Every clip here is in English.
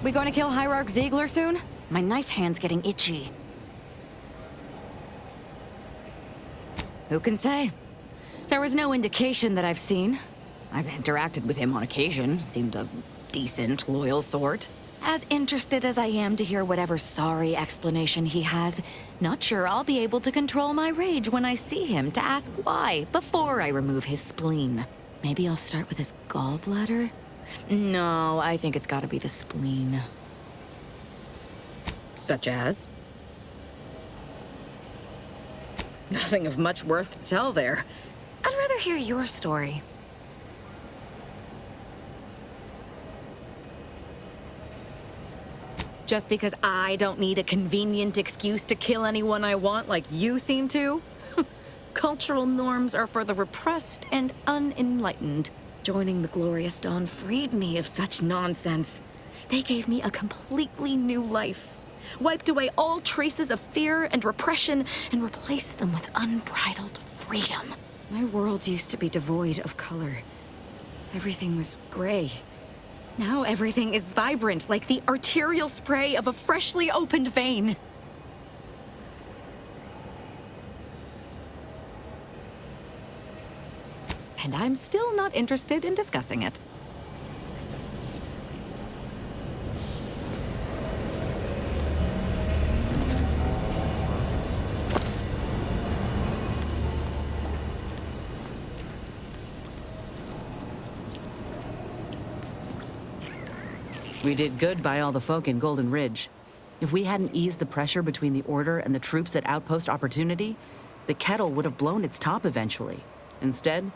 We going to kill Hierarch Ziegler soon? My knife hand's getting itchy. Who can say? There was no indication that I've seen. I've interacted with him on occasion. Seemed a decent, loyal sort. As interested as I am to hear whatever sorry explanation he has, not sure I'll be able to control my rage when I see him to ask why before I remove his spleen. Maybe I'll start with his gallbladder? No, I think it's gotta be the spleen. Such as? Nothing of much worth to tell there. I'd rather hear your story. Just because I don't need a convenient excuse to kill anyone I want like you seem to? Cultural norms are for the repressed and unenlightened. Joining the Glorious Dawn freed me of such nonsense. They gave me a completely new life. Wiped away all traces of fear and repression and replaced them with unbridled freedom. My world used to be devoid of color. Everything was gray. Now everything is vibrant, like the arterial spray of a freshly opened vein. And I'm still not interested in discussing it. We did good by all the folk in Golden Ridge. If we hadn't eased the pressure between the Order and the troops at Outpost Opportunity, the kettle would have blown its top eventually. Instead,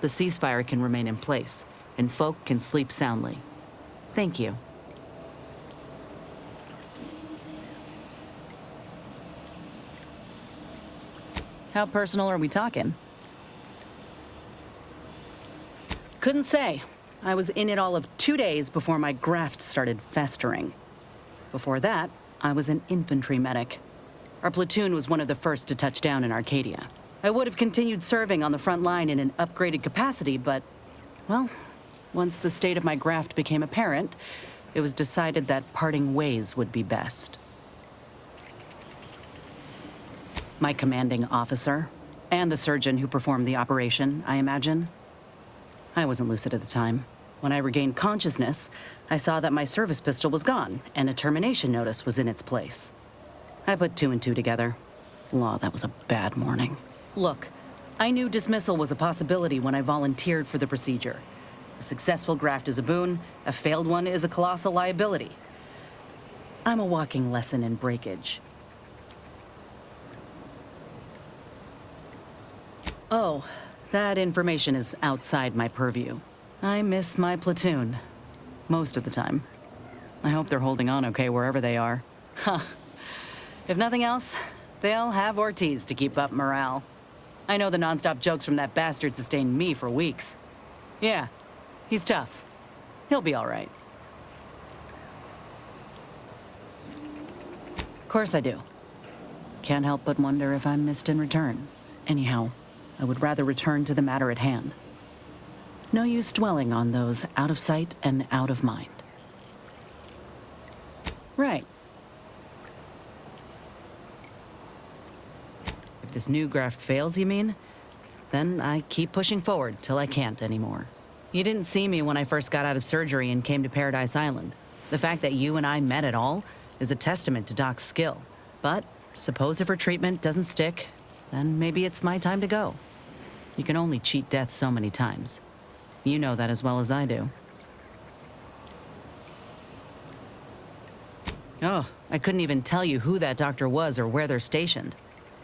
the ceasefire can remain in place, and folk can sleep soundly. Thank you. How personal are we talking? Couldn't say. I was in it all of 2 days before my graft started festering. Before that, I was an infantry medic. Our platoon was one of the first to touch down in Arcadia. I would have continued serving on the front line in an upgraded capacity, but, well, once the state of my graft became apparent, it was decided that parting ways would be best. My commanding officer, and the surgeon who performed the operation, I imagine. I wasn't lucid at the time. When I regained consciousness, I saw that my service pistol was gone, and a termination notice was in its place. I put 2 and 2 together. Law, that was a bad morning. Look, I knew dismissal was a possibility when I volunteered for the procedure. A successful graft is a boon, a failed one is a colossal liability. I'm a walking lesson in breakage. Oh, that information is outside my purview. I miss my platoon. Most of the time. I hope they're holding on okay wherever they are. Huh. If nothing else, they'll have Ortiz to keep up morale. I know the nonstop jokes from that bastard sustained me for weeks. Yeah, he's tough. He'll be all right. Of course I do. Can't help but wonder if I'm missed in return. Anyhow, I would rather return to the matter at hand. No use dwelling on those out of sight and out of mind. Right. If this new graft fails, you mean? Then I keep pushing forward till I can't anymore. You didn't see me when I first got out of surgery and came to Paradise Island. The fact that you and I met at all is a testament to Doc's skill. But suppose if her treatment doesn't stick, then maybe it's my time to go. You can only cheat death so many times. You know that as well as I do. Oh, I couldn't even tell you who that doctor was or where they're stationed.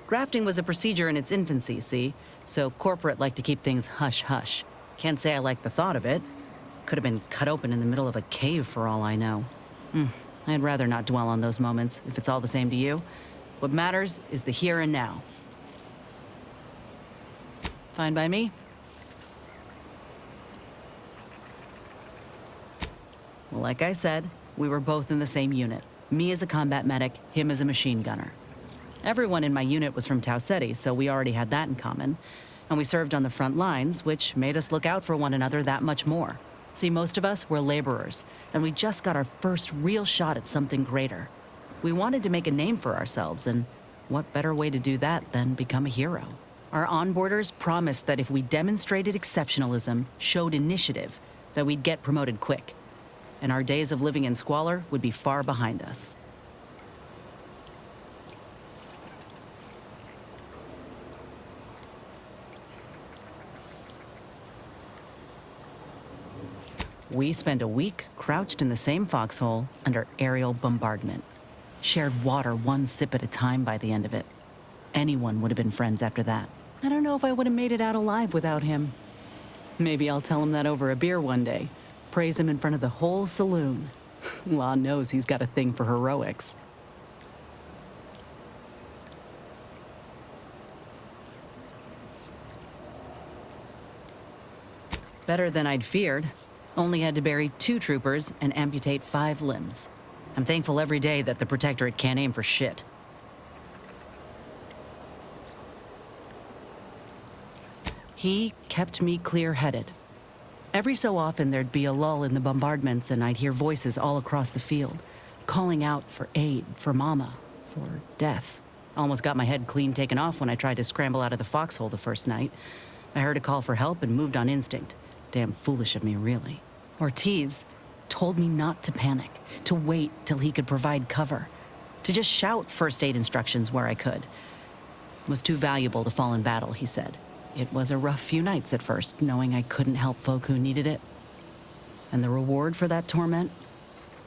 Grafting was a procedure in its infancy, see? So corporate liked to keep things hush-hush. Can't say I like the thought of it. Could have been cut open in the middle of a cave for all I know. I'd rather not dwell on those moments, if it's all the same to you. What matters is the here and now. Fine by me? Well, like I said, we were both in the same unit. Me as a combat medic, him as a machine gunner. Everyone in my unit was from Tau Ceti, so we already had that in common. And we served on the front lines, which made us look out for one another that much more. See, most of us were laborers, and we just got our first real shot at something greater. We wanted to make a name for ourselves, and what better way to do that than become a hero? Our onboarders promised that if we demonstrated exceptionalism, showed initiative, that we'd get promoted quick. And our days of living in squalor would be far behind us. We spent a week crouched in the same foxhole under aerial bombardment. Shared water one sip at a time by the end of it. Anyone would have been friends after that. I don't know if I would have made it out alive without him. Maybe I'll tell him that over a beer one day. Praise him in front of the whole saloon. Law knows he's got a thing for heroics. Better than I'd feared. Only had to bury 2 troopers and amputate 5 limbs. I'm thankful every day that the Protectorate can't aim for shit. He kept me clear-headed. Every so often there'd be a lull in the bombardments and I'd hear voices all across the field, calling out for aid, for mama, for death. Almost got my head clean taken off when I tried to scramble out of the foxhole the first night. I heard a call for help and moved on instinct. Damn foolish of me, really. Ortiz told me not to panic, to wait till he could provide cover, to just shout first aid instructions where I could. It was too valuable to fall in battle, he said. It was a rough few nights at first, knowing I couldn't help folk who needed it. And the reward for that torment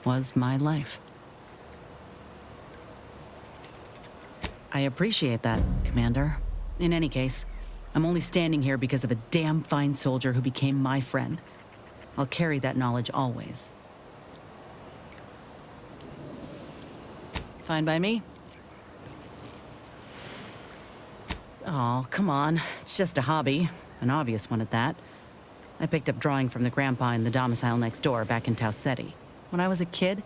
was my life. I appreciate that, Commander. In any case, I'm only standing here because of a damn fine soldier who became my friend. I'll carry that knowledge always. Fine by me? Oh, come on. It's just a hobby. An obvious one at that. I picked up drawing from the grandpa in the domicile next door back in Tau Ceti. When I was a kid,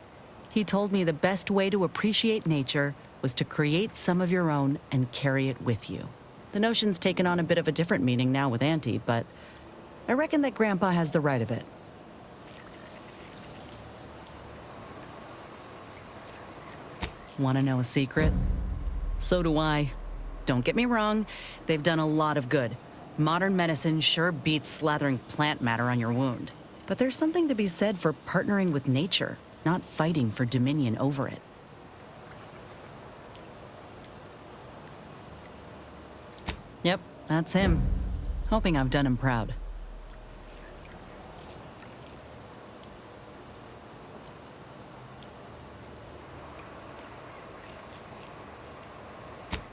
he told me the best way to appreciate nature was to create some of your own and carry it with you. The notion's taken on a bit of a different meaning now with Auntie, but I reckon that Grandpa has the right of it. Want to know a secret? So do I. Don't get me wrong, they've done a lot of good. Modern medicine sure beats slathering plant matter on your wound. But there's something to be said for partnering with nature, not fighting for dominion over it. Yep, that's him. Hoping I've done him proud.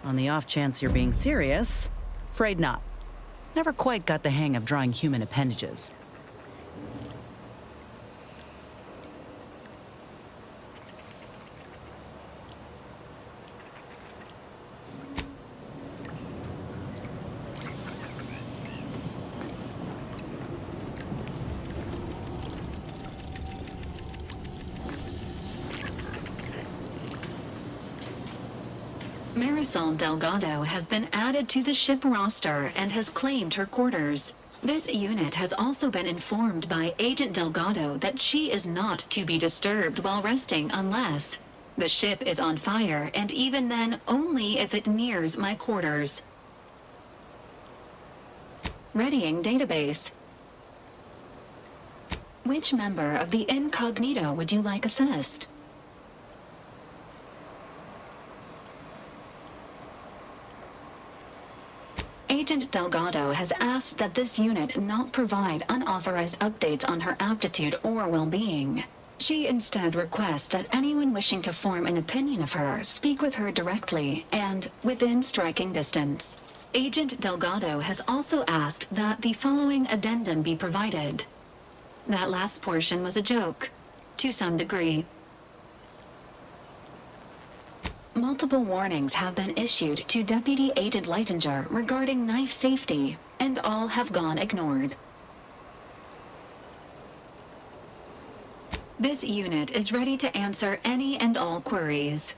On the off chance you're being serious, afraid not. Never quite got the hang of drawing human appendages. Marisol Delgado has been added to the ship roster and has claimed her quarters. This unit has also been informed by Agent Delgado that she is not to be disturbed while resting unless the ship is on fire, and even then only if it nears my quarters. Readying database. Which member of the incognito would you like assessed? Agent Delgado has asked that this unit not provide unauthorized updates on her aptitude or well-being. She instead requests that anyone wishing to form an opinion of her speak with her directly and within striking distance. Agent Delgado has also asked that the following addendum be provided. That last portion was a joke, to some degree. Multiple warnings have been issued to Deputy Agent Leitinger regarding knife safety, and all have gone ignored. This unit is ready to answer any and all queries.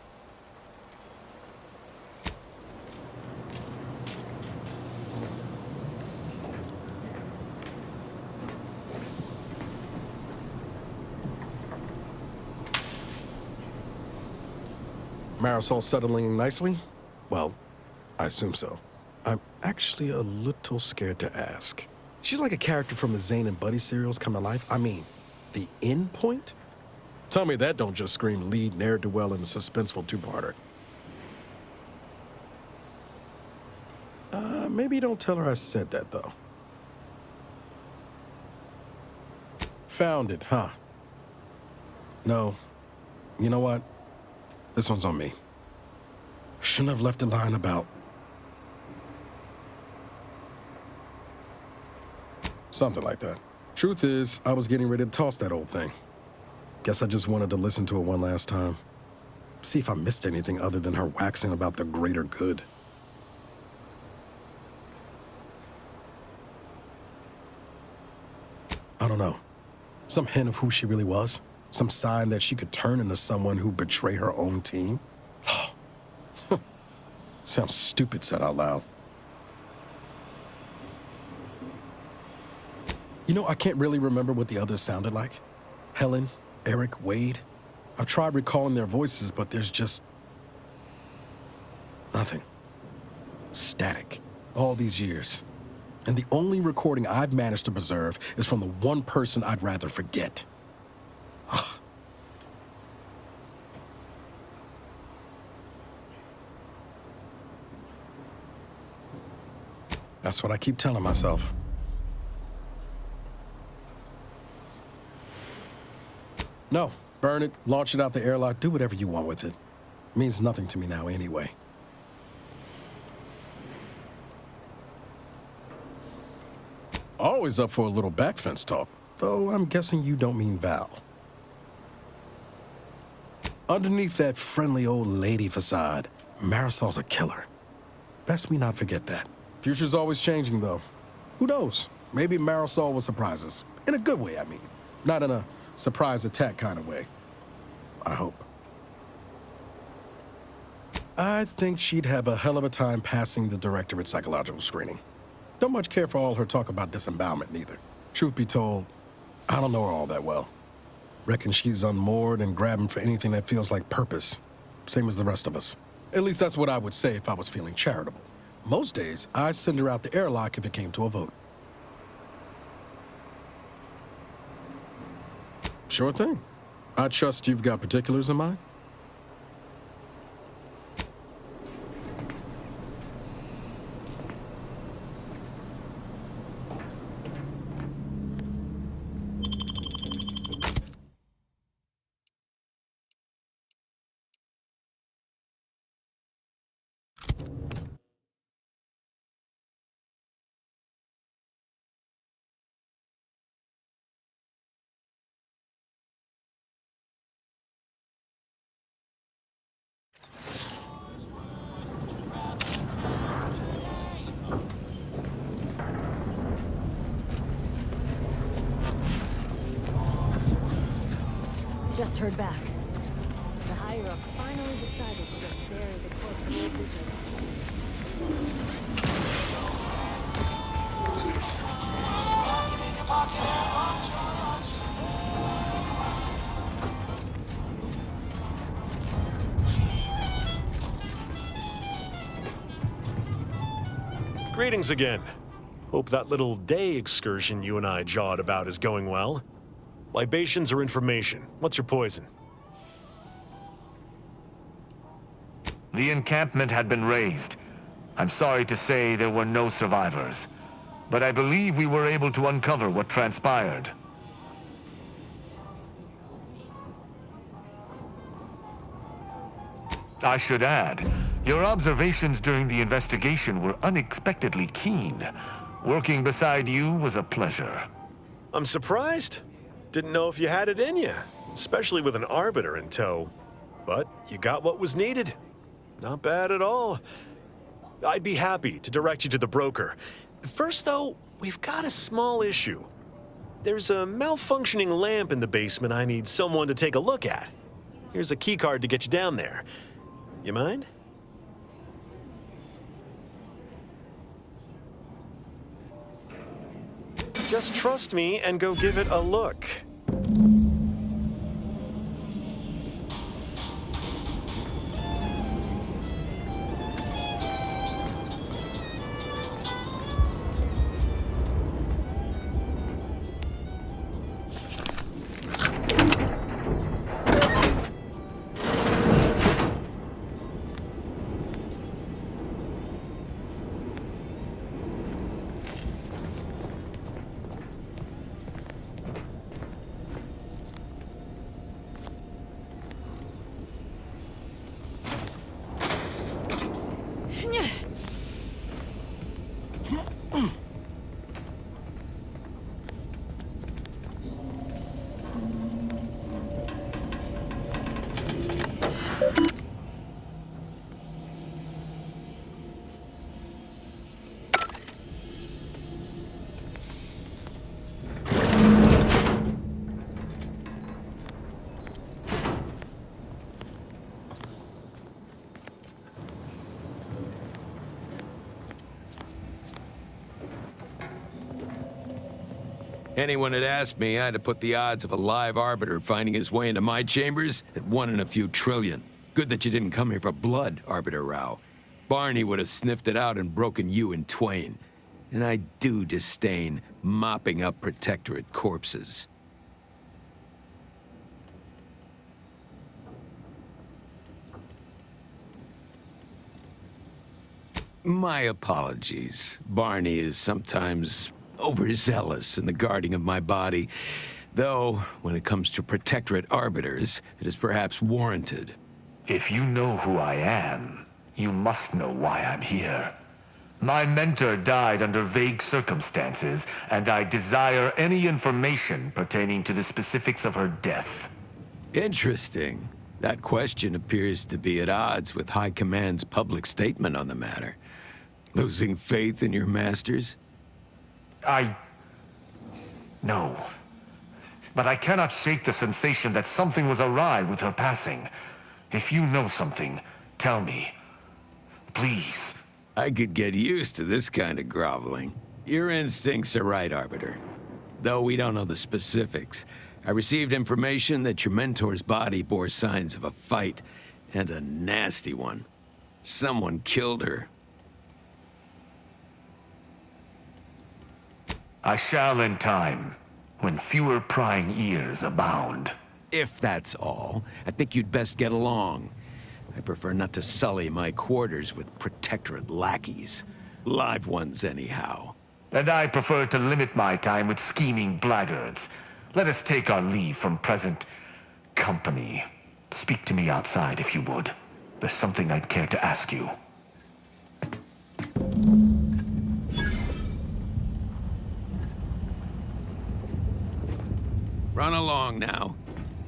Marisol settling nicely? Well, I assume so. I'm actually a little scared to ask. She's like a character from the Zane and Buddy serials come to life. I mean, the end point? Tell me that don't just scream lead ne'er-do-well in a suspenseful two-parter. Maybe don't tell her I said that, though. Found it, huh? No. You know what? This one's on me. Shouldn't have left a line about... something like that. Truth is, I was getting ready to toss that old thing. Guess I just wanted to listen to it one last time. See if I missed anything other than her waxing about the greater good. I don't know. Some hint of who she really was? Some sign that she could turn into someone who'd betray her own team? Sounds stupid said out loud. You know, I can't really remember what the others sounded like. Helen, Eric, Wade. I've tried recalling their voices, but there's just... nothing. Static. All these years. And the only recording I've managed to preserve is from the one person I'd rather forget. That's what I keep telling myself. No, burn it, launch it out the airlock, do whatever you want with it. It means nothing to me now anyway. Always up for a little back fence talk, though I'm guessing you don't mean Val. Underneath that friendly old lady facade, Marisol's a killer. Best me not forget that. Future's always changing, though. Who knows? Maybe Marisol will surprise us. In a good way, I mean. Not in a surprise attack kind of way. I hope. I think she'd have a hell of a time passing the directorate psychological screening. Don't much care for all her talk about disembowelment, neither. Truth be told, I don't know her all that well. Reckon she's unmoored and grabbing for anything that feels like purpose. Same as the rest of us. At least that's what I would say if I was feeling charitable. Most days, I'd send her out the airlock if it came to a vote. Sure thing. I trust you've got particulars in mind? Just heard back. The higher-ups finally decided to just bury the corpse of Old Vision. Greetings again. Hope that little day excursion you and I jawed about is going well. Libations or information? What's your poison? The encampment had been razed. I'm sorry to say there were no survivors, but I believe we were able to uncover what transpired. I should add, your observations during the investigation were unexpectedly keen. Working beside you was a pleasure. I'm surprised. Didn't know if you had it in you, especially with an arbiter in tow. But you got what was needed. Not bad at all. I'd be happy to direct you to the broker. First, though, we've got a small issue. There's a malfunctioning lamp in the basement I need someone to take a look at. Here's a keycard to get you down there. You mind? Just trust me and go give it a look. Anyone had asked me, I'd have put the odds of a live arbiter finding his way into my chambers at 1 in a few trillion. Good that you didn't come here for blood, Arbiter Rao. Barney would have sniffed it out and broken you in twain. And I do disdain mopping up Protectorate corpses. My apologies. Barney is sometimes overzealous in the guarding of my body, though when it comes to Protectorate arbiters, it is perhaps warranted. If you know who I am, you must know why I'm here. My mentor died under vague circumstances, and I desire any information pertaining to the specifics of her death. Interesting. That question appears to be at odds with High Command's public statement on the matter. Losing faith in your masters? No. But I cannot shake the sensation that something was awry with her passing. If you know something, tell me. Please. I could get used to this kind of groveling. Your instincts are right, Arbiter. Though we don't know the specifics, I received information that your mentor's body bore signs of a fight, and a nasty one. Someone killed her. I shall in time, when fewer prying ears abound. If that's all, I think you'd best get along. I prefer not to sully my quarters with Protectorate lackeys. Live ones, anyhow. And I prefer to limit my time with scheming blackguards. Let us take our leave from present company. Speak to me outside, if you would. There's something I'd care to ask you. Run along now.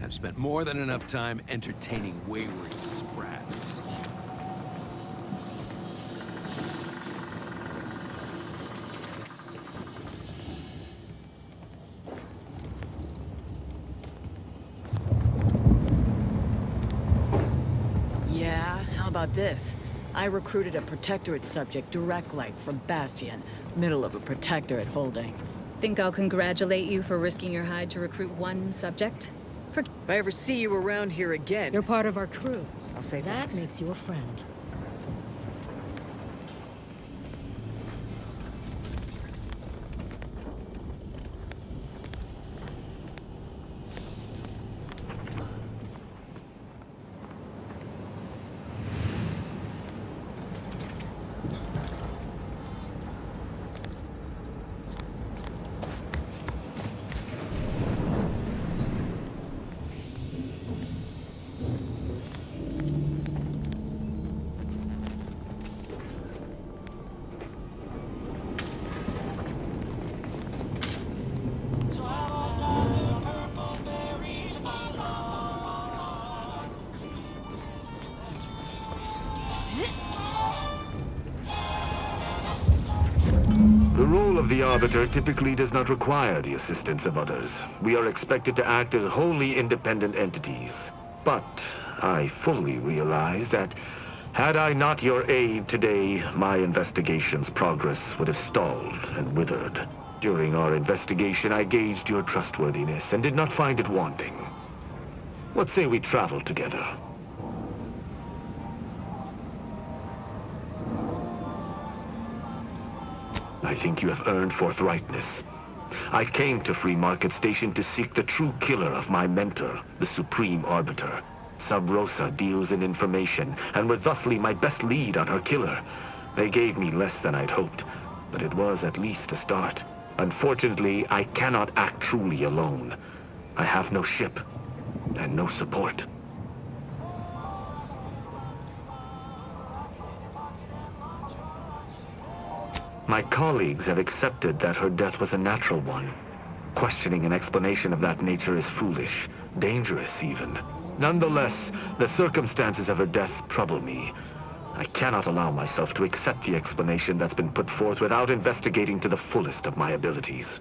I've spent more than enough time entertaining wayward sprats. Yeah, how about this? I recruited a Protectorate subject direct light from Bastion, middle of a Protectorate holding. Think I'll congratulate you for risking your hide to recruit one subject? If I ever see you around here again... You're part of our crew. I'll say That thanks. makes you a friend. The role of the Arbiter typically does not require the assistance of others. We are expected to act as wholly independent entities. But I fully realize that had I not your aid today, my investigation's progress would have stalled and withered. During our investigation, I gauged your trustworthiness and did not find it wanting. What say we travel together? I think you have earned forthrightness. I came to Free Market Station to seek the true killer of my mentor, the Supreme Arbiter. Sub Rosa deals in information, and were thusly my best lead on her killer. They gave me less than I'd hoped, but it was at least a start. Unfortunately, I cannot act truly alone. I have no ship, and no support. My colleagues have accepted that her death was a natural one. Questioning an explanation of that nature is foolish, dangerous even. Nonetheless, the circumstances of her death trouble me. I cannot allow myself to accept the explanation that's been put forth without investigating to the fullest of my abilities.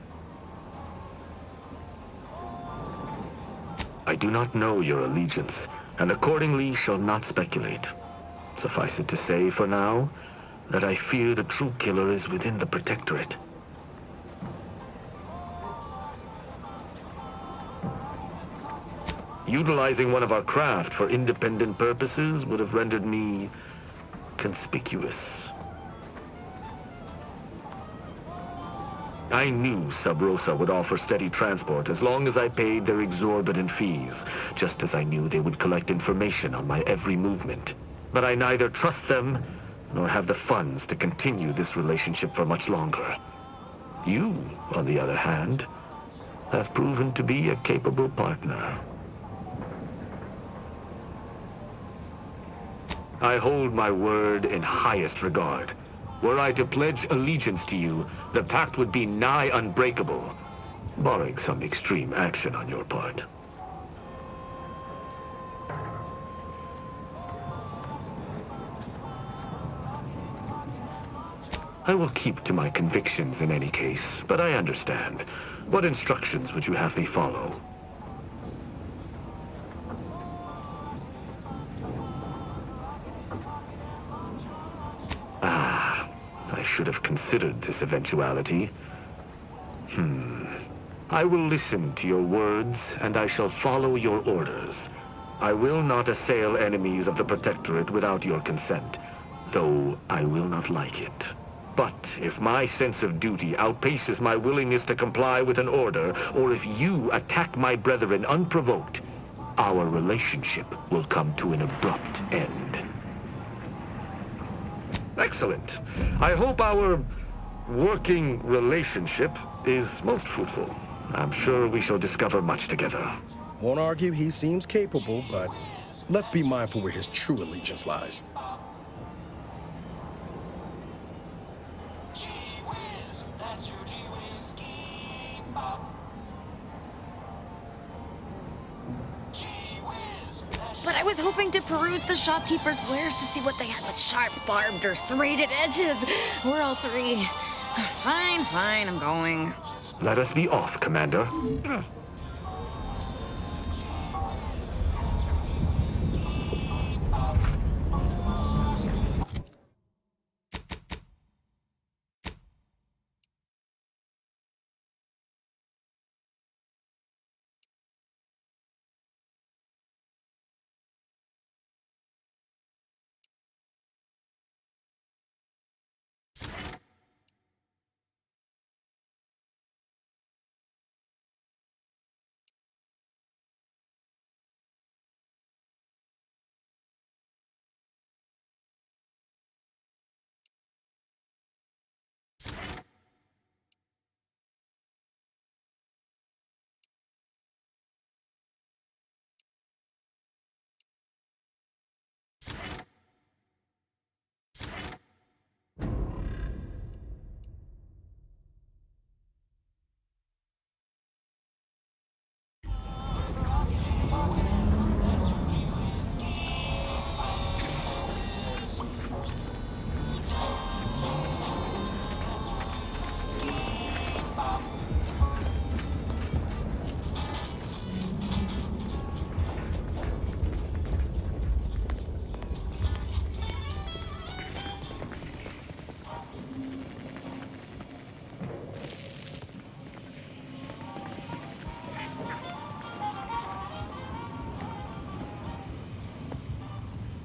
I do not know your allegiance, and accordingly shall not speculate. Suffice it to say, for now, that I fear the true killer is within the Protectorate. Utilizing one of our craft for independent purposes would have rendered me conspicuous. I knew Sub Rosa would offer steady transport as long as I paid their exorbitant fees, just as I knew they would collect information on my every movement. But I neither trust them nor have the funds to continue this relationship for much longer. You, on the other hand, have proven to be a capable partner. I hold my word in highest regard. Were I to pledge allegiance to you, the pact would be nigh unbreakable, barring some extreme action on your part. I will keep to my convictions in any case, but I understand. What instructions would you have me follow? I should have considered this eventuality. I will listen to your words, and I shall follow your orders. I will not assail enemies of the Protectorate without your consent, though I will not like it. But if my sense of duty outpaces my willingness to comply with an order, or if you attack my brethren unprovoked, our relationship will come to an abrupt end. Excellent. I hope our working relationship is most fruitful. I'm sure we shall discover much together. Won't argue he seems capable, but let's be mindful where his true allegiance lies. But I was hoping to peruse the shopkeeper's wares to see what they had with sharp, barbed, or serrated edges. We're all three. Fine, I'm going. Let us be off, Commander.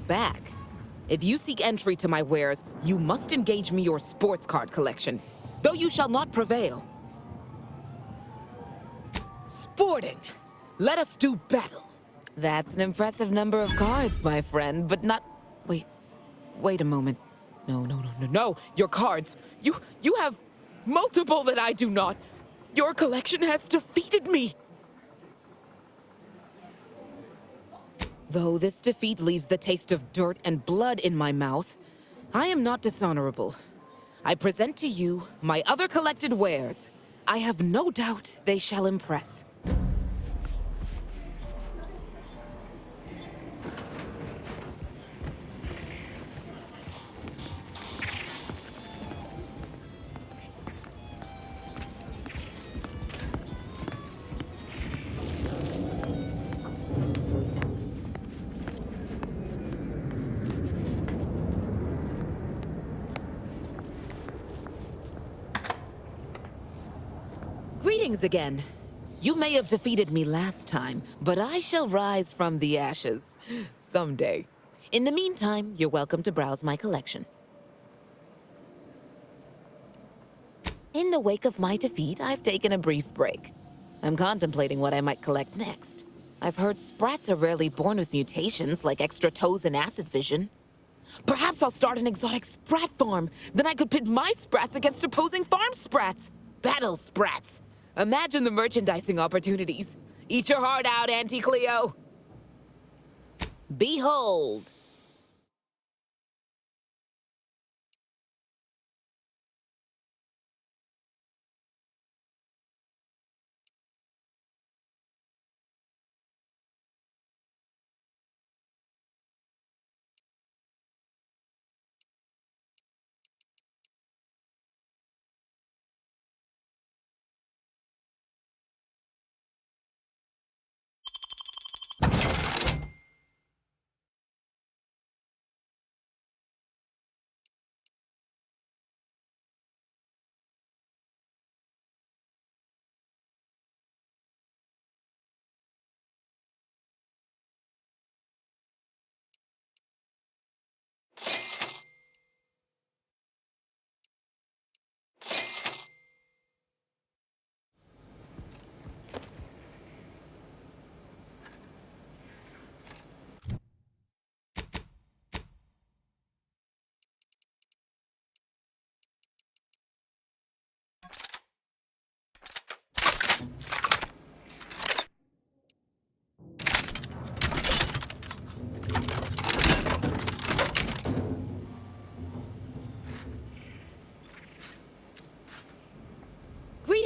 Back. If you seek entry to my wares, you must engage me your sports card collection, though you shall not prevail. Sporting! Let us do battle! That's an impressive number of cards, my friend, but not... Wait a moment. No, your cards. You have multiple that I do not. Your collection has defeated me! Though this defeat leaves the taste of dirt and blood in my mouth, I am not dishonorable. I present to you my other collected wares. I have no doubt they shall impress. Greetings again. You may have defeated me last time, but I shall rise from the ashes someday. In the meantime, you're welcome to browse my collection. In the wake of my defeat, I've taken a brief break. I'm contemplating what I might collect next. I've heard sprats are rarely born with mutations like extra toes and acid vision. Perhaps I'll start an exotic sprat farm. Then I could pit my sprats against opposing farm sprats. Battle sprats. Imagine the merchandising opportunities. Eat your heart out, Auntie Cleo. Behold.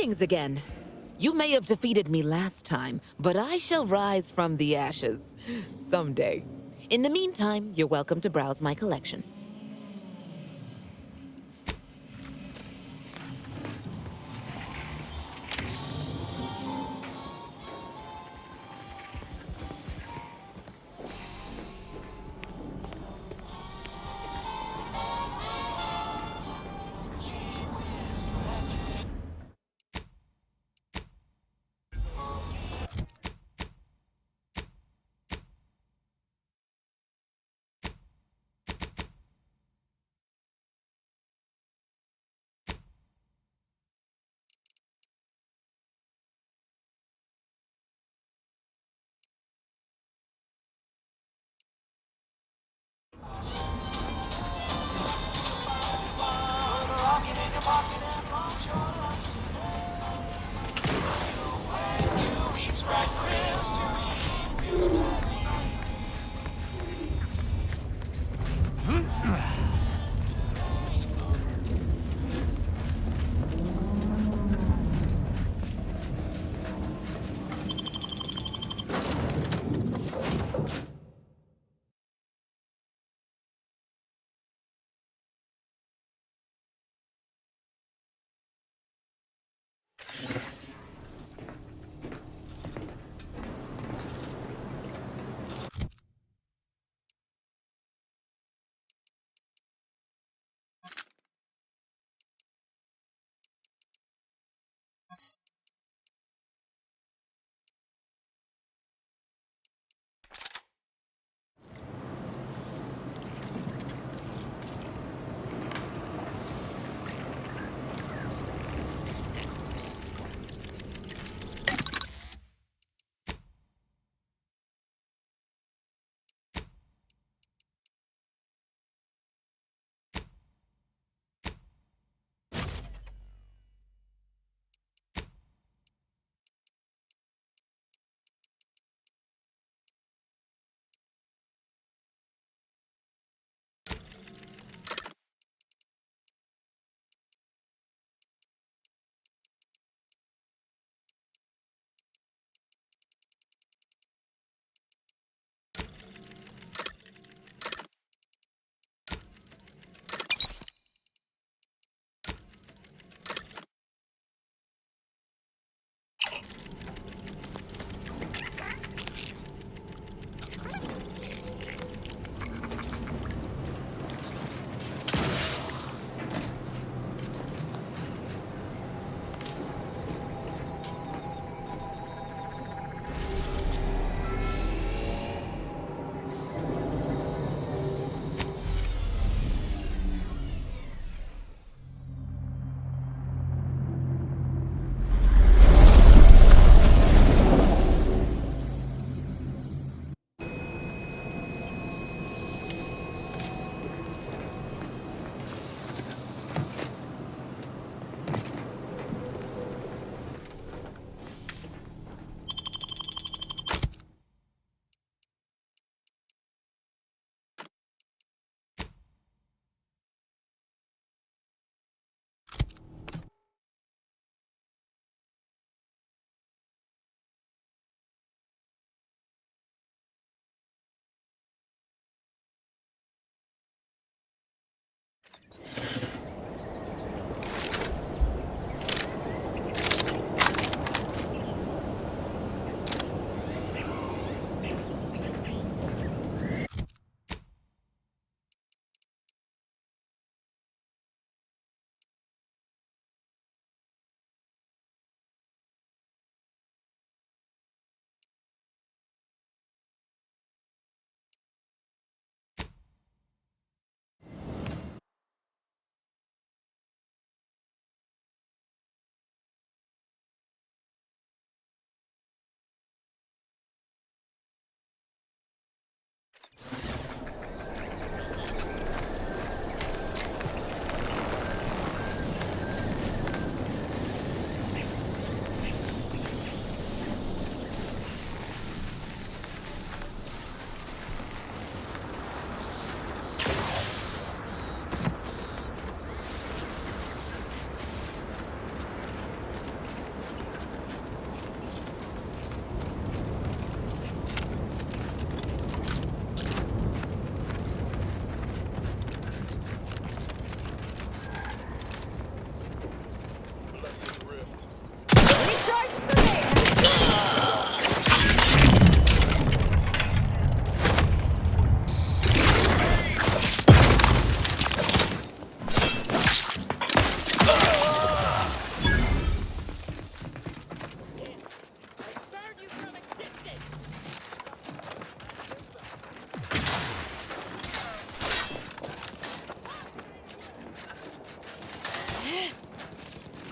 Greetings again. You may have defeated me last time, but I shall rise from the ashes someday. In the meantime, you're welcome to browse my collection.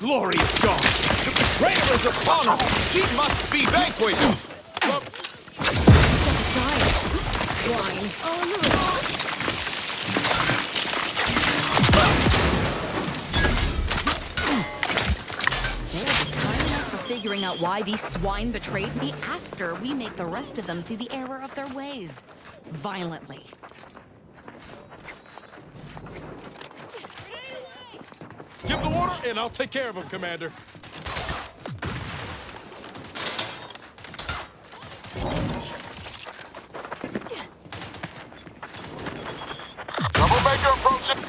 glory is gone. The betrayer is upon us. She must be vanquished. Figuring out why these swine betrayed me after we make the rest of them see the error of their ways. Violently. Give the order, and I'll take care of him, Commander. Troublemaker approaching.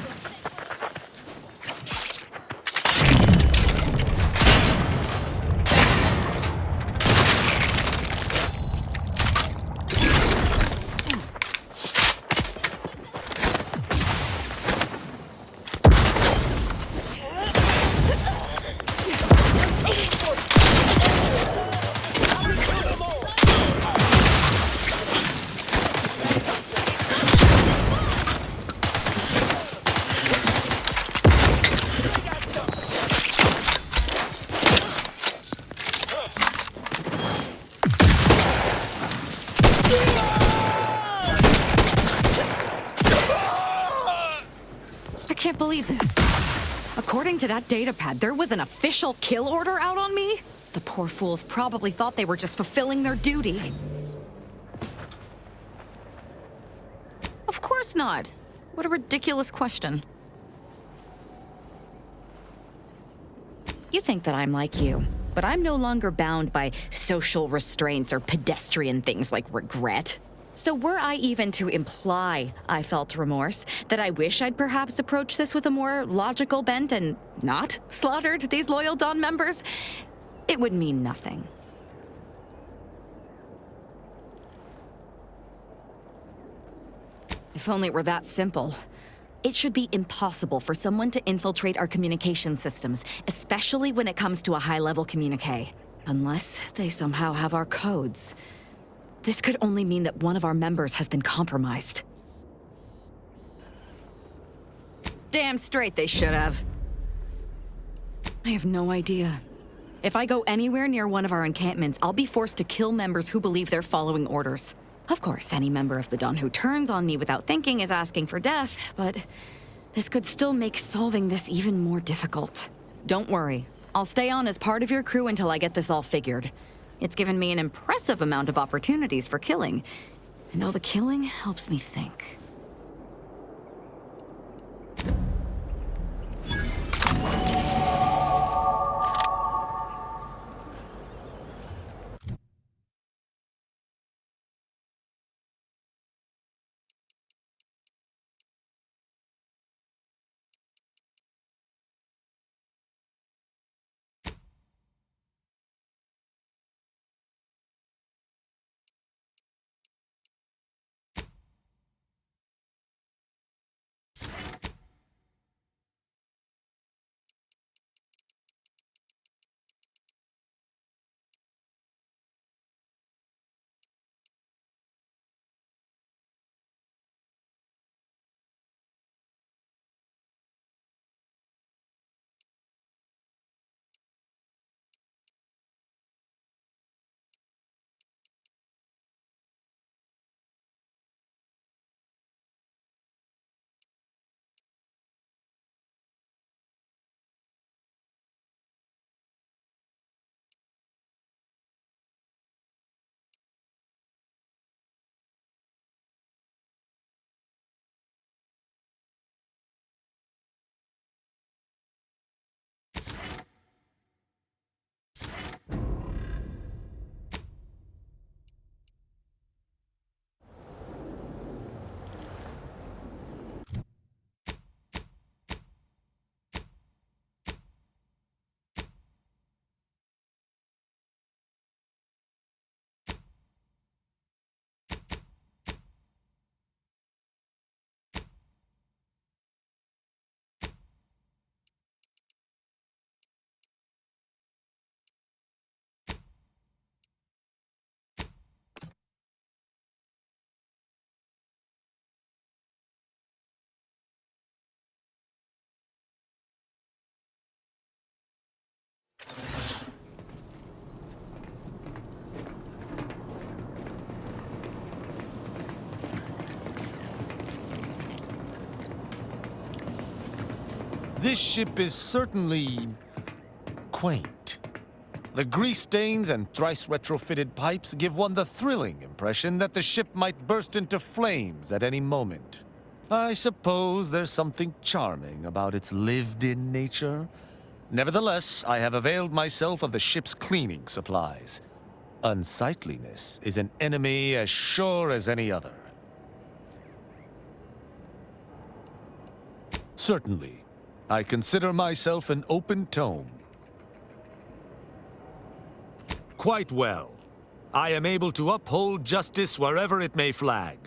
I can't believe this. According to that datapad, there was an official kill order out on me? The poor fools probably thought they were just fulfilling their duty. Of course not. What a ridiculous question. You think that I'm like you, but I'm no longer bound by social restraints or pedestrian things like regret. So were I even to imply I felt remorse, that I wish I'd perhaps approached this with a more logical bent and not slaughtered these loyal Dawn members, it would mean nothing. If only it were that simple. It should be impossible for someone to infiltrate our communication systems, especially when it comes to a high-level communique. Unless they somehow have our codes. This could only mean that one of our members has been compromised. Damn straight they should have. I have no idea. If I go anywhere near one of our encampments, I'll be forced to kill members who believe they're following orders. Of course, any member of the Dawn who turns on me without thinking is asking for death, but this could still make solving this even more difficult. Don't worry. I'll stay on as part of your crew until I get this all figured. It's given me an impressive amount of opportunities for killing, and all the killing helps me think. This ship is certainly quaint. The grease stains and thrice retrofitted pipes give one the thrilling impression that the ship might burst into flames at any moment. I suppose there's something charming about its lived-in nature. Nevertheless, I have availed myself of the ship's cleaning supplies. Unsightliness is an enemy as sure as any other. Certainly, I consider myself an open tome. Quite well. I am able to uphold justice wherever it may flag.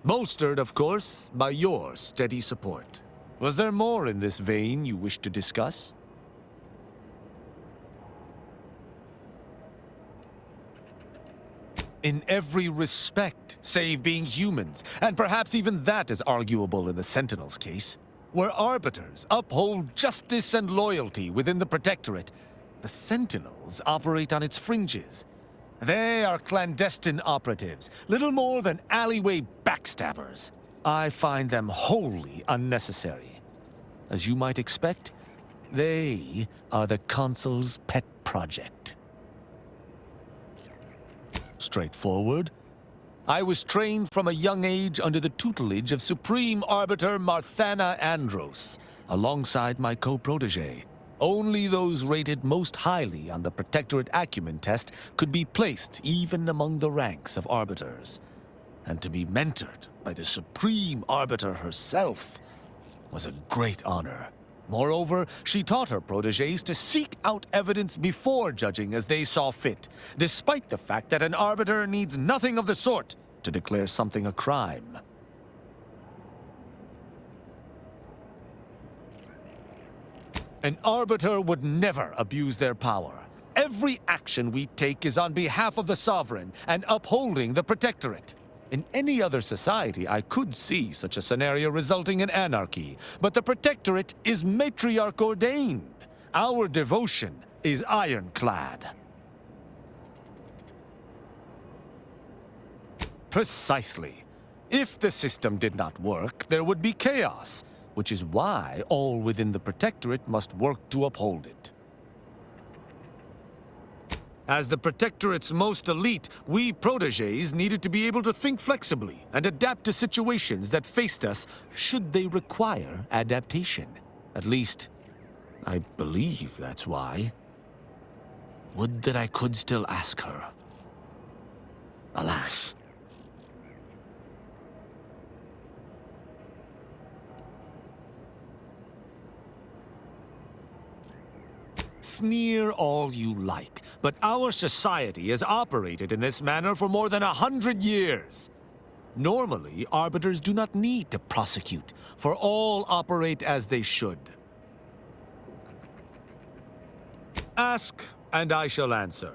Bolstered, of course, by your steady support. Was there more in this vein you wish to discuss? In every respect, save being humans, and perhaps even that is arguable in the Sentinel's case. Where Arbiters uphold justice and loyalty within the Protectorate, the Sentinels operate on its fringes. They are clandestine operatives, little more than alleyway backstabbers. I find them wholly unnecessary. As you might expect, they are the Consul's pet project. Straightforward. I was trained from a young age under the tutelage of Supreme Arbiter Marthana Andros, alongside my co-protege. Only those rated most highly on the Protectorate Acumen test could be placed even among the ranks of Arbiters. And to be mentored by the Supreme Arbiter herself was a great honor. Moreover, she taught her protégés to seek out evidence before judging as they saw fit, despite the fact that an Arbiter needs nothing of the sort to declare something a crime. An Arbiter would never abuse their power. Every action we take is on behalf of the Sovereign and upholding the Protectorate. In any other society, I could see such a scenario resulting in anarchy, but the Protectorate is matriarch ordained. Our devotion is ironclad. Precisely. If the system did not work, there would be chaos, which is why all within the Protectorate must work to uphold it. As the Protectorate's most elite, we protégés needed to be able to think flexibly and adapt to situations that faced us should they require adaptation. At least, I believe that's why. Would that I could still ask her. Alas. Sneer all you like, but our society has operated in this manner for more than 100 years. Normally, Arbiters do not need to prosecute, for all operate as they should. Ask, and I shall answer.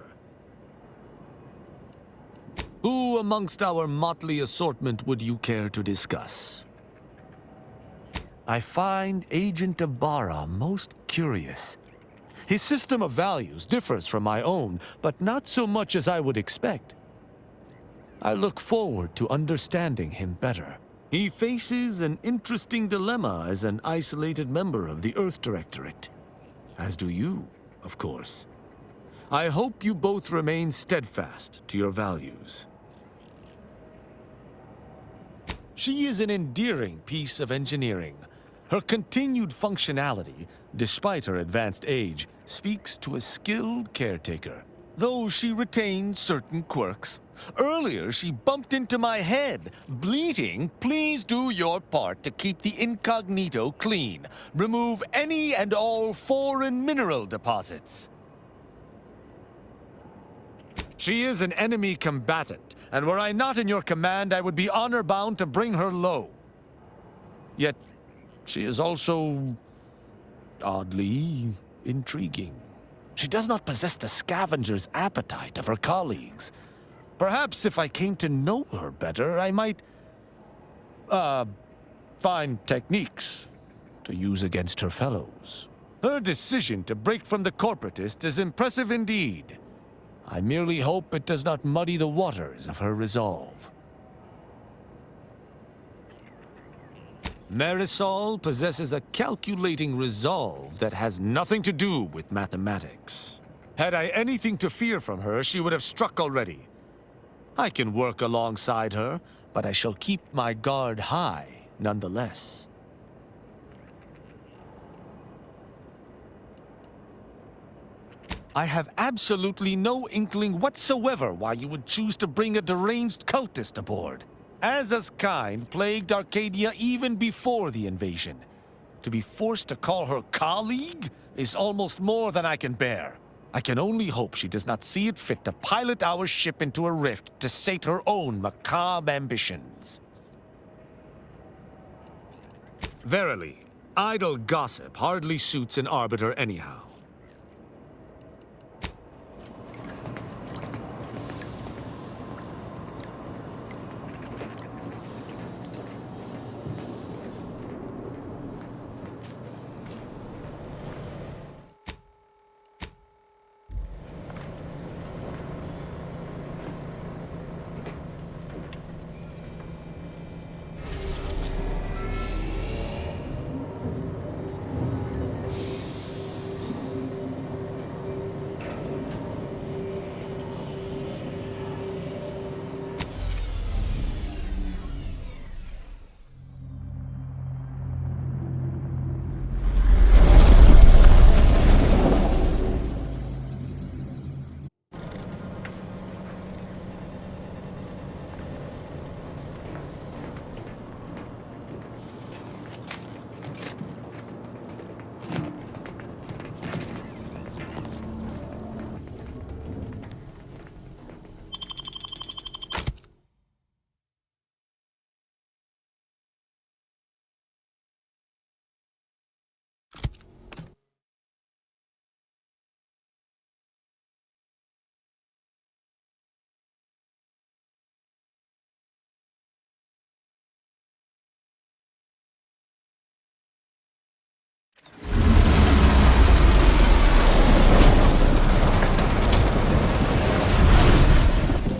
Who amongst our motley assortment would you care to discuss? I find Agent Ibarra most curious. His system of values differs from my own, but not so much as I would expect. I look forward to understanding him better. He faces an interesting dilemma as an isolated member of the Earth Directorate. As do you, of course. I hope you both remain steadfast to your values. She is an endearing piece of engineering. Her continued functionality, despite her advanced age, speaks to a skilled caretaker, though she retains certain quirks. Earlier, she bumped into my head, bleating, "Please do your part to keep the incognito clean. Remove any and all foreign mineral deposits." She is an enemy combatant, and were I not in your command, I would be honor-bound to bring her low. Yet, she is also oddly intriguing. She does not possess the scavenger's appetite of her colleagues. Perhaps if I came to know her better, I might, find techniques to use against her fellows. Her decision to break from the corporatist is impressive indeed. I merely hope it does not muddy the waters of her resolve. Marisol possesses a calculating resolve that has nothing to do with mathematics. Had I anything to fear from her, she would have struck already. I can work alongside her, but I shall keep my guard high nonetheless. I have absolutely no inkling whatsoever why you would choose to bring a deranged cultist aboard. Aza's kind plagued Arcadia even before the invasion. To be forced to call her colleague is almost more than I can bear. I can only hope she does not see it fit to pilot our ship into a rift to sate her own macabre ambitions. Verily, idle gossip hardly suits an arbiter anyhow.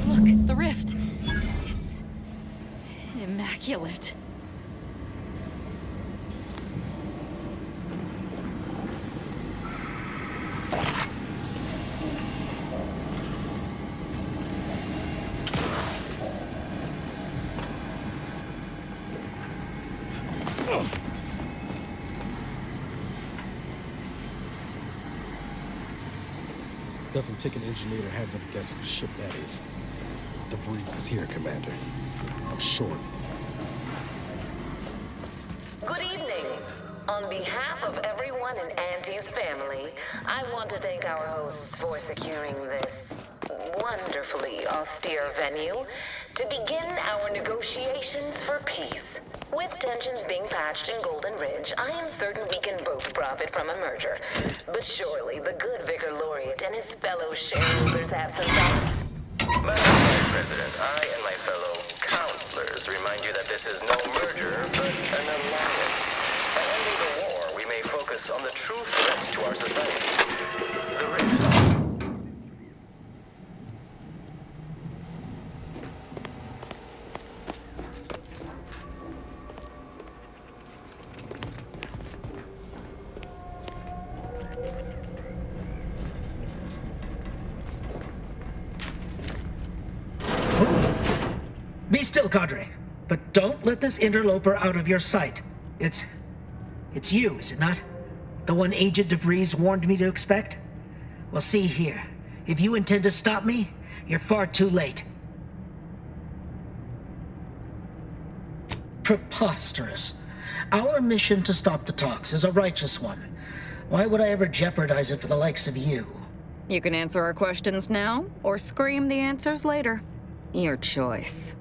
Look, the rift. It's immaculate. Doesn't take an engineer to hazard a guess whose ship that is. DeVries is here, Commander. I'm sure. Good evening. On behalf of everyone in Auntie's family, I want to thank our hosts for securing this wonderfully austere venue to begin our negotiations for peace. With tensions being patched in Golden Ridge, I am certain we can both profit from a merger. But surely the good Vicar Laureate and his fellow shareholders have some thoughts. Madam Vice President, I and my fellow counselors remind you that this is no merger, but an alliance. And ending the war, we may focus on the true threat to our society, the Rift. Be still, Cadre. But don't let this interloper out of your sight. It's you, is it not? The one Agent DeVries warned me to expect? Well, see here. If you intend to stop me, you're far too late. Preposterous. Our mission to stop the talks is a righteous one. Why would I ever jeopardize it for the likes of you? You can answer our questions now, or scream the answers later. Your choice.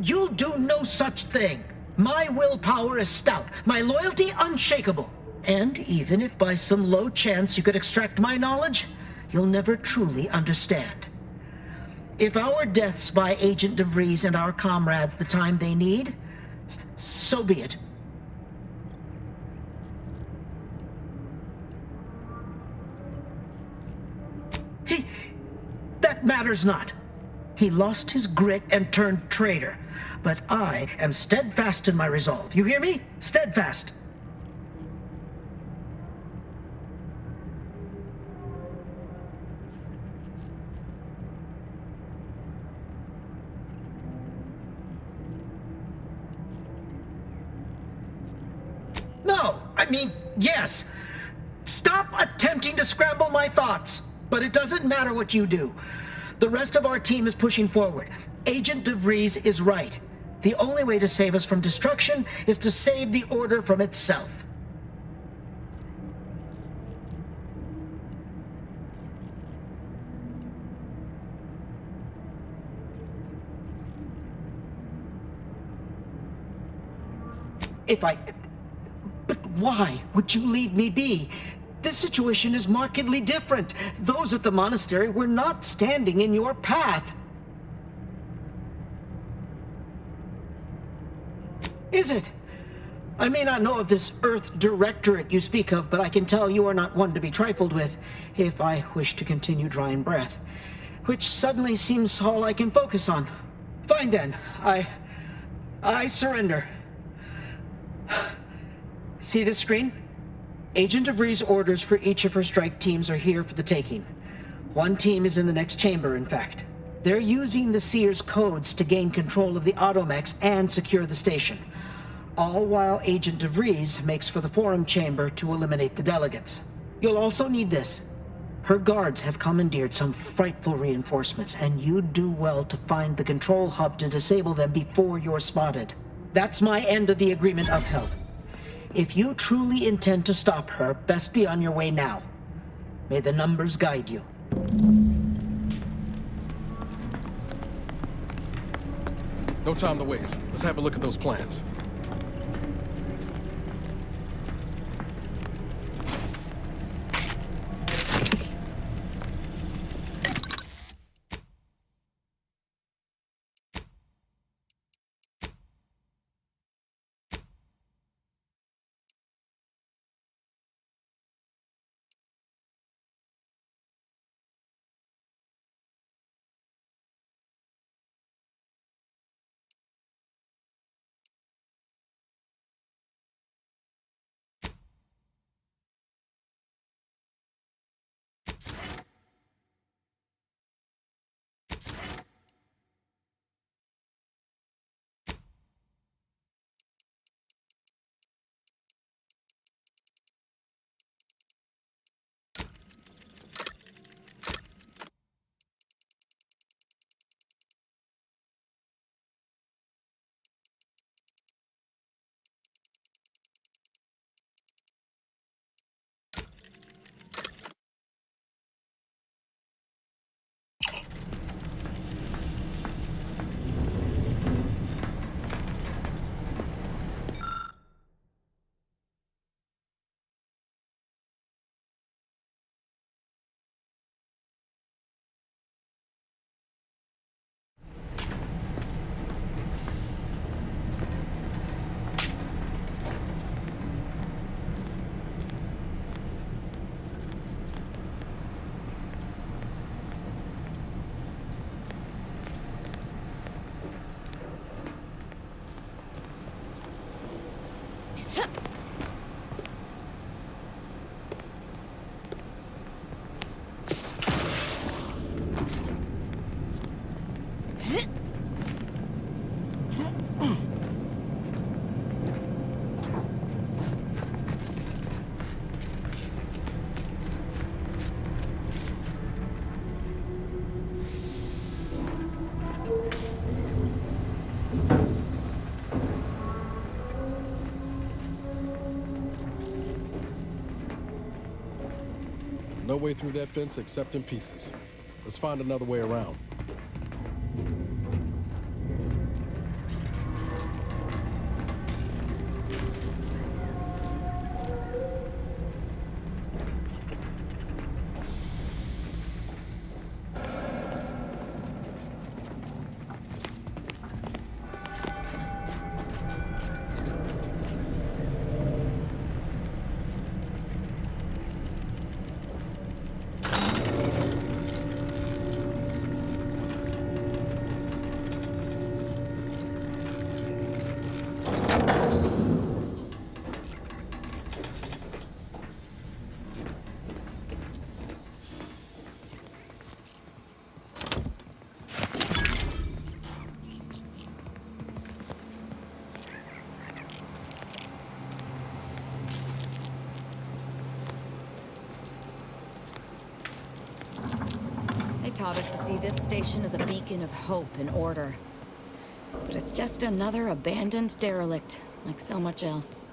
You'll do no such thing. My willpower is stout, my loyalty unshakable. And even if by some low chance you could extract my knowledge, you'll never truly understand. If our deaths buy Agent DeVries and our comrades the time they need, so be it. That matters not. He lost his grit and turned traitor. But I am steadfast in my resolve. You hear me? Steadfast. No, I mean, yes. Stop attempting to scramble my thoughts. But it doesn't matter what you do. The rest of our team is pushing forward. Agent DeVries is right. The only way to save us from destruction is to save the Order from itself. But why would you leave me be? This situation is markedly different. Those at the monastery were not standing in your path. Is it? I may not know of this Earth Directorate you speak of, but I can tell you are not one to be trifled with, if I wish to continue drawing breath, which suddenly seems all I can focus on. Fine then, I surrender. See this screen? Agent DeVries' orders for each of her strike teams are here for the taking. One team is in the next chamber, in fact. They're using the Seer's codes to gain control of the automechs and secure the station. All while Agent DeVries makes for the forum chamber to eliminate the delegates. You'll also need this. Her guards have commandeered some frightful reinforcements, and you'd do well to find the control hub to disable them before you're spotted. That's my end of the agreement upheld. If you truly intend to stop her, best be on your way now. May the numbers guide you. No time to waste. Let's have a look at those plans. No way through that fence except in pieces. Let's find another way around. taught us to see this station as a beacon of hope and order. But it's just another abandoned derelict, like so much else.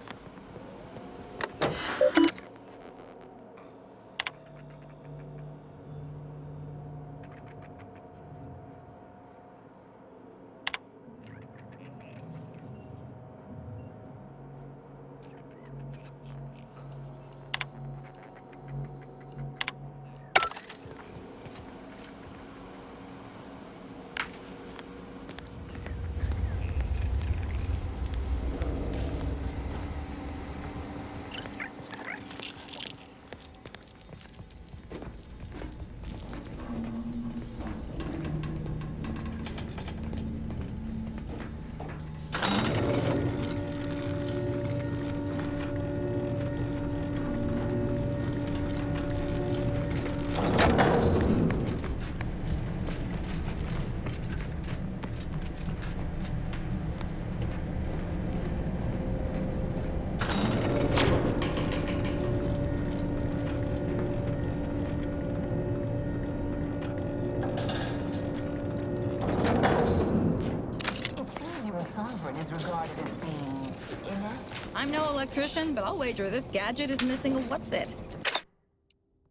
I'm no electrician, but I'll wager this gadget is missing a what's-it.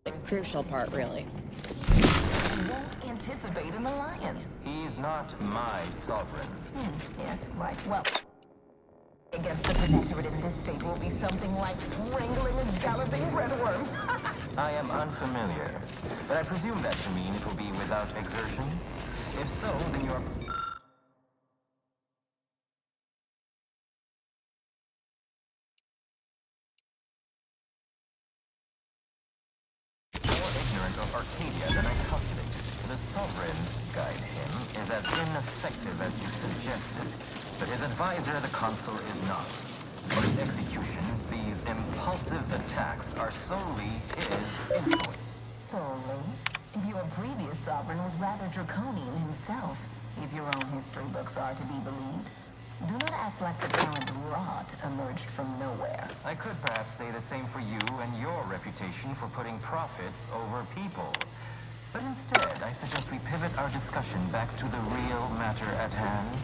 The crucial part, really. Won't anticipate an alliance. He's not my sovereign. Yes, right. Well, against the Protectorate in this state will be something like wrangling a galloping breadworm. I am unfamiliar, but I presume that to mean it will be without exertion. If so, then you are... ignorant of Arcadia than I calculated. The Sovereign, guide him, is as ineffective as you suggested, but his advisor, the Consul, is not. For his executions, these impulsive attacks are solely his influence. Solely? Your previous sovereign was rather draconian himself, if your own history books are to be believed. Do not act like the talent rot emerged from nowhere. I could perhaps say the same for you and your reputation for putting profits over people. But instead, I suggest we pivot our discussion back to the real matter at hand.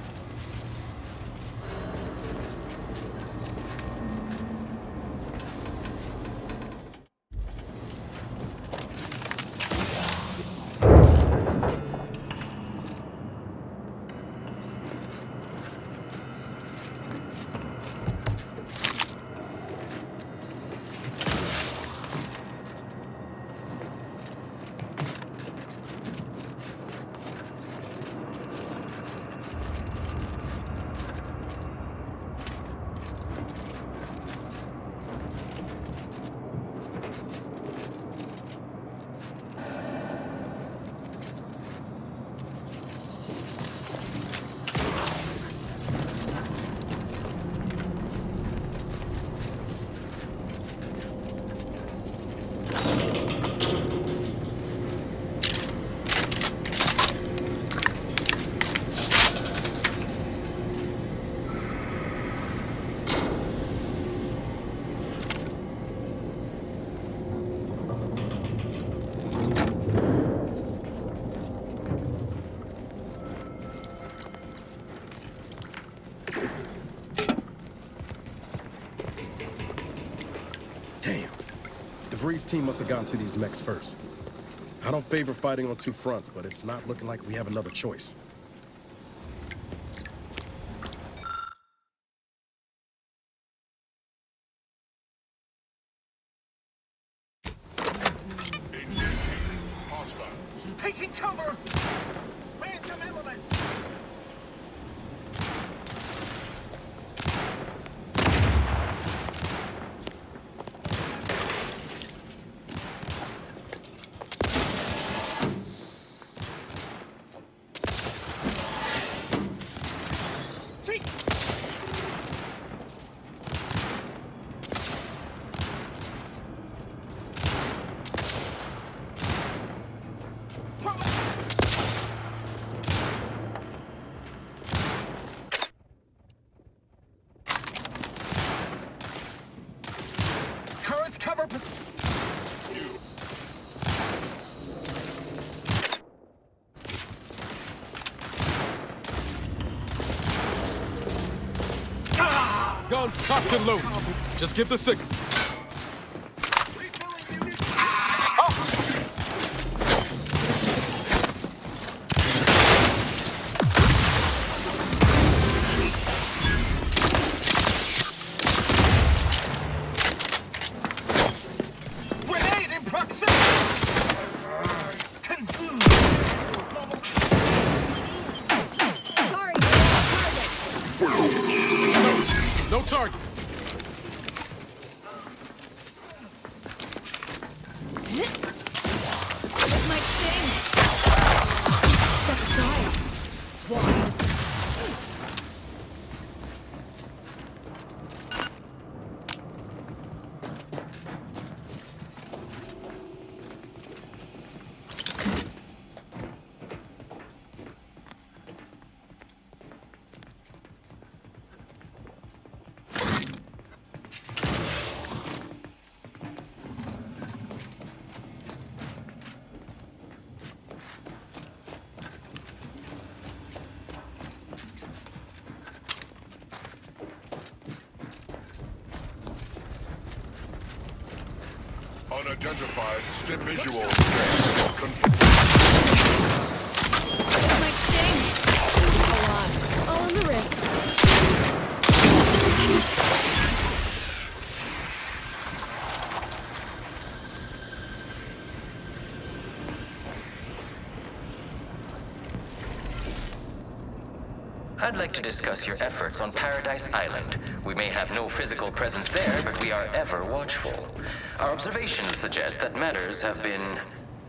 DeVries' team must have gotten to these mechs first. I don't favor fighting on two fronts, but it's not looking like we have another choice. Taking cover! Phantom elements! Guns cocked and loaded. Just give the signal. Grenade in proximity! Confused! Sorry, No target. This might sting. Step aside, swine. Unidentified, stim visual. This might sting. A lot. All in the wrist. I'd like to discuss your efforts on Paradise Island. We may have no physical presence there, but we are ever watchful. Our observations suggest that matters have been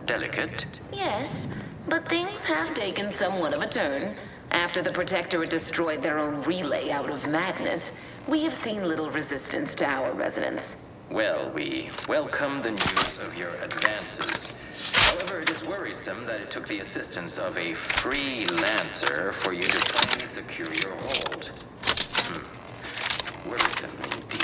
delicate. Yes, but things have taken somewhat of a turn. After the Protectorate destroyed their own relay out of madness, we have seen little resistance to our residents. Well, we welcome the news of your advances. However, it is worrisome that it took the assistance of a freelancer for you to finally secure your hold. Worrisome indeed.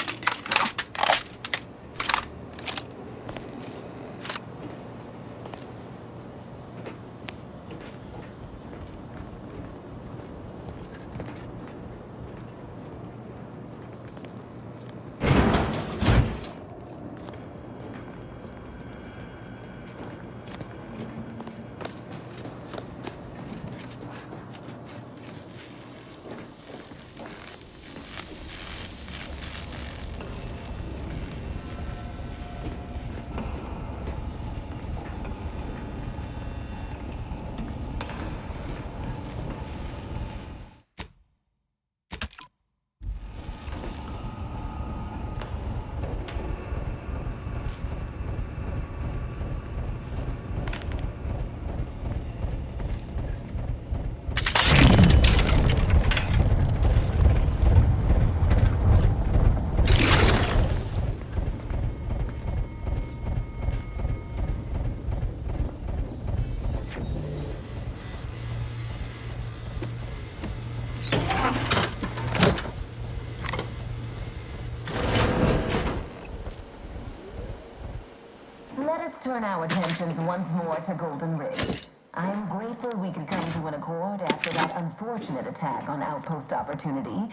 Let us turn our attentions once more to Golden Ridge. I am grateful we could come to an accord after that unfortunate attack on Outpost Opportunity,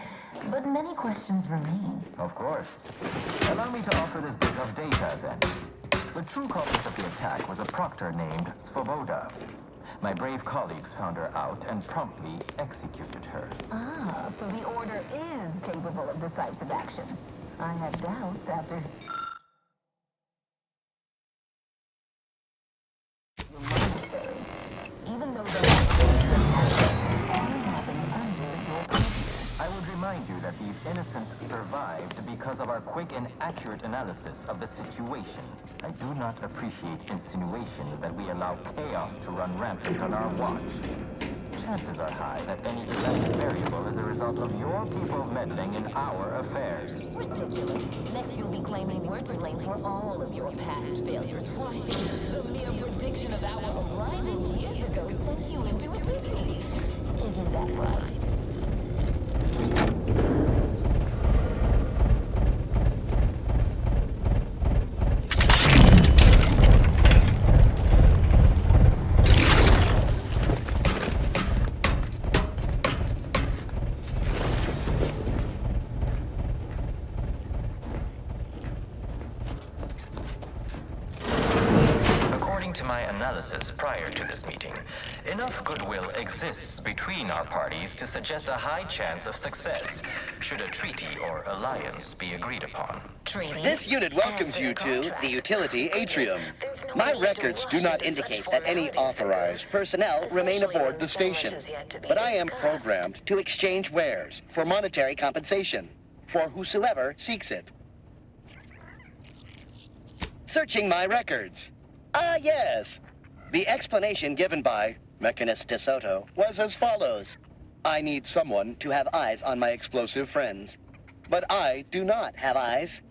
but many questions remain. Of course. Allow me to offer this bit of data, then. The true culprit of the attack was a proctor named Svoboda. My brave colleagues found her out and promptly executed her. Ah, so the Order is capable of decisive action. I had doubts after... Even though the I would remind you that these innocents survived because of our quick and accurate analysis of the situation. I do not appreciate insinuations that we allow chaos to run rampant on our watch. Chances are high that any elected variable is a result of your people's meddling in our affairs. Ridiculous. Next you'll be claiming we're to blame for all of your past failures. Why, the mere prediction of our arrival years ago sent you into a dizzy. Isn't that right? my analysis prior to this meeting. Enough goodwill exists between our parties to suggest a high chance of success, should a treaty or alliance be agreed upon. This unit welcomes you to the utility atrium. My records do not indicate that any authorized personnel remain aboard the station, but I am programmed to exchange wares for monetary compensation for whosoever seeks it. Searching my records. Ah, yes. The explanation given by Mechanist DeSoto was as follows. I need someone to have eyes on my explosive friends, but I do not have eyes.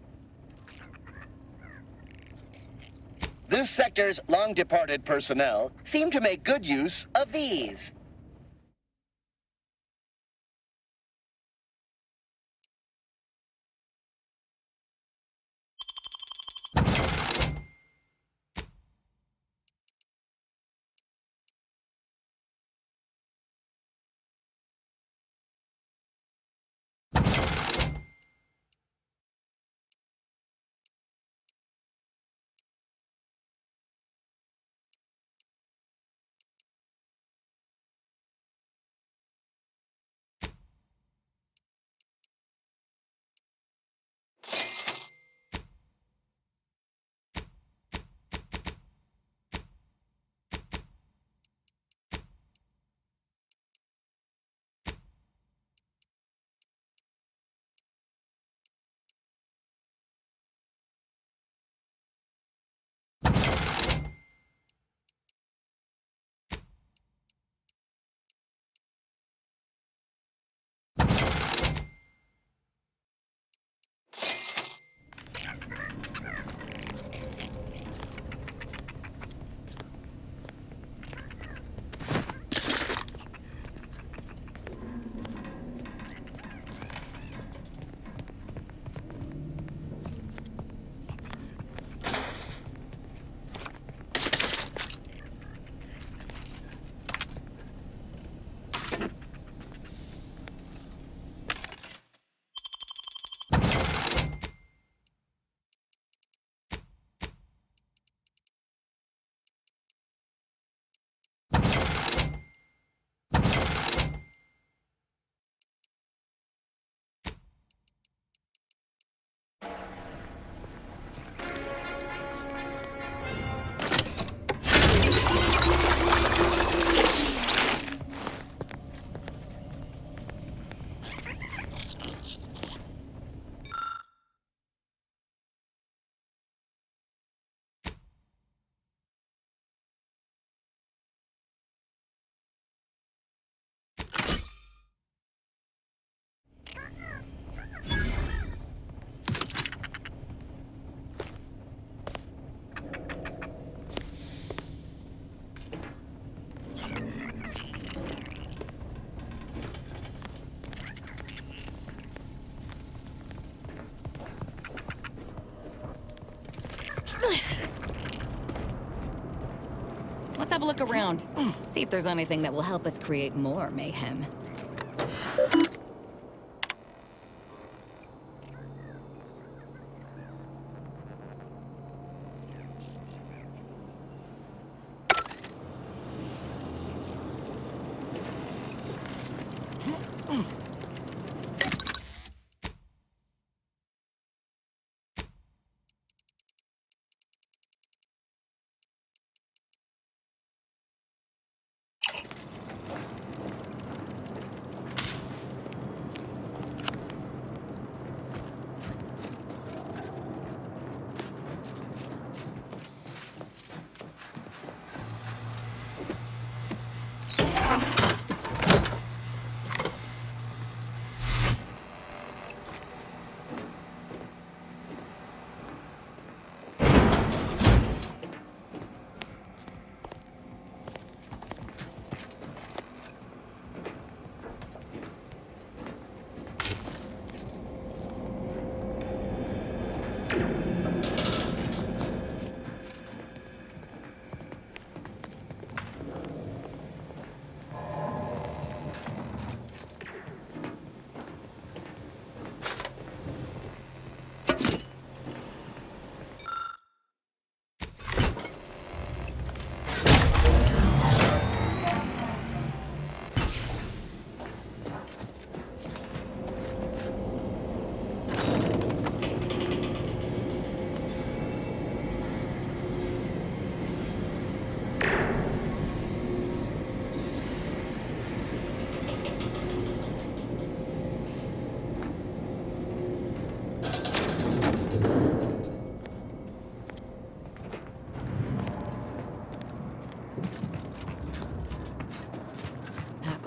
This sector's long-departed personnel seem to make good use of these. Let's have a look around. See if there's anything that will help us create more mayhem.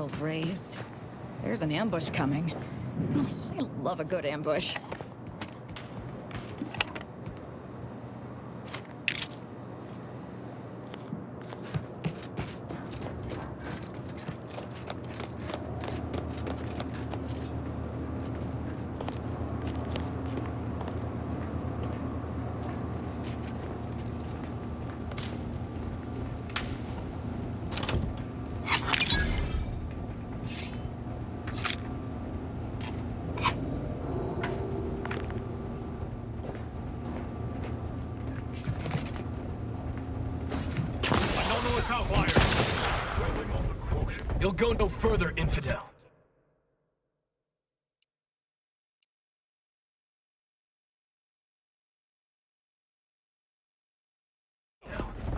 eyebrows raised. There's an ambush coming. I love a good ambush. You'll go no further, infidel.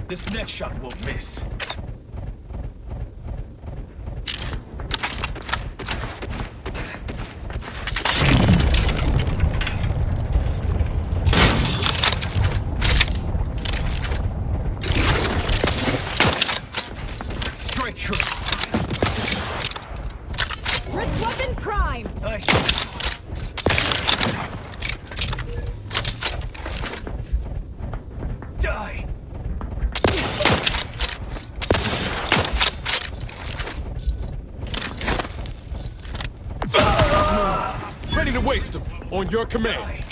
This next shot won't miss. Strike true. Wrist weapon primed! Nice. Die! Ready to waste them on your command.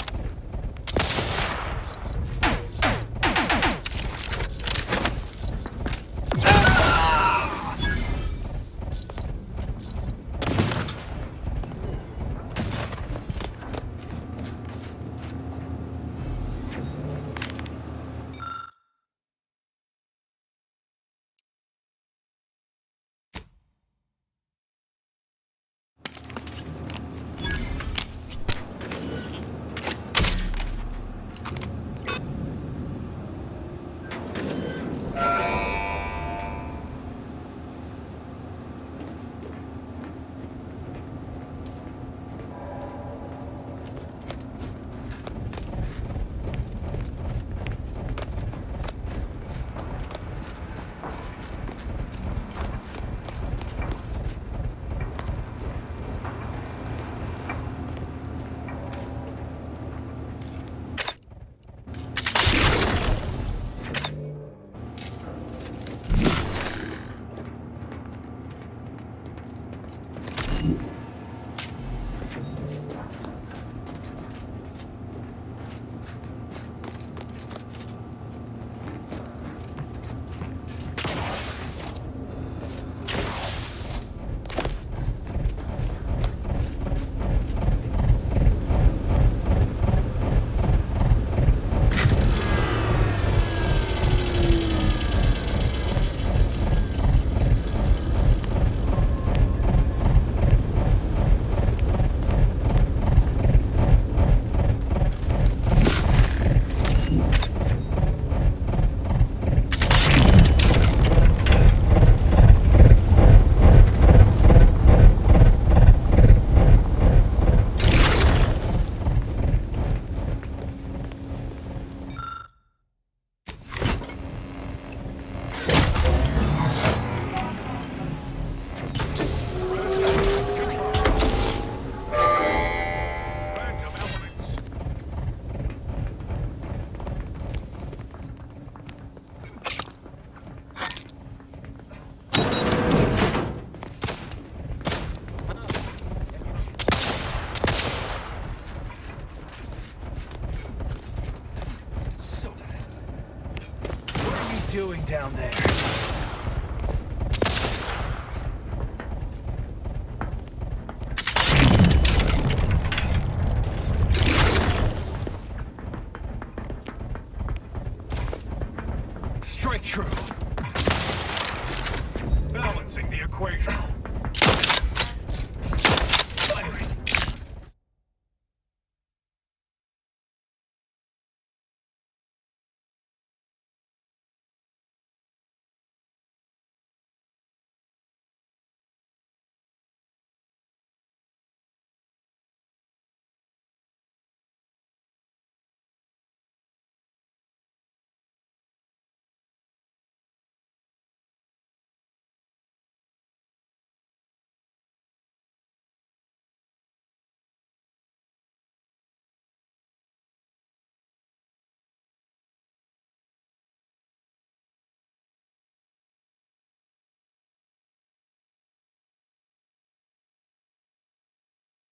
Doing down there? Strike true. Balancing the equation.